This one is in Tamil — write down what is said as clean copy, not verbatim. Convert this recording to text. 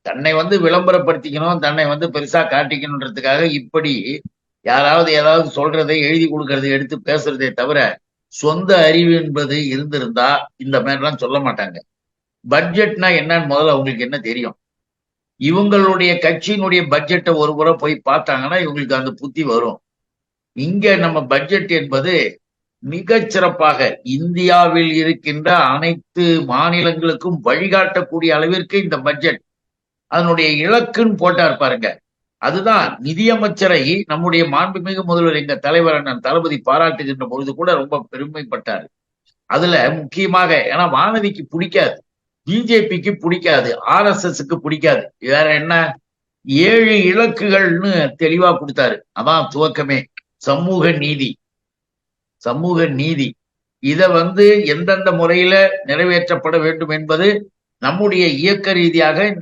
தன்னை விளம்பரப்படுத்திக்கணும், தன்னை பெருசா காட்டிக்கணுன்றதுக்காக இப்படி யாராவது ஏதாவது சொல்றதை எழுதி கொடுக்கறதை எடுத்து பேசுறதே தவிர சொந்த அறிவு என்பது இருந்திருந்தா இந்த மாதிரிலாம் சொல்ல மாட்டாங்க. பட்ஜெட்னா என்னன்னு முதல்ல அவங்களுக்கு என்ன தெரியும்? இவங்களுடைய கட்சியினுடைய பட்ஜெட்டை ஒரு முறை போய் பார்த்தாங்கன்னா இவங்களுக்கு அந்த புத்தி வரும். இங்க நம்ம பட்ஜெட் என்பது மிகச் சிறப்பாக இந்தியாவில் இருக்கின்ற அனைத்து மாநிலங்களுக்கும் வழிகாட்டக்கூடிய அளவிற்கு இந்த பட்ஜெட் அதனுடைய இலக்குன்னு போட்டார் பாருங்க. அதுதான் நிதியமைச்சரை நம்முடைய மாண்புமிகு முதல்வர் எங்க தலைவர் அண்ணன் தளபதி பாராட்டுகின்ற பொழுது கூட ரொம்ப பெருமைப்பட்டார். அதுல முக்கியமாக ஏன்னா வானதிக்கு பிடிக்காது, பிஜேபிக்கு பிடிக்காது, RSSக்கு பிடிக்காது. வேற என்ன 7 இலக்குகள்னு தெளிவா கொடுத்தாரு. அதான் துவக்கமே சமூக நீதி. சமூக நீதி இத எந்தெந்த முறையில நிறைவேற்றப்பட வேண்டும் என்பது நம்முடைய இயக்க ரீதியாக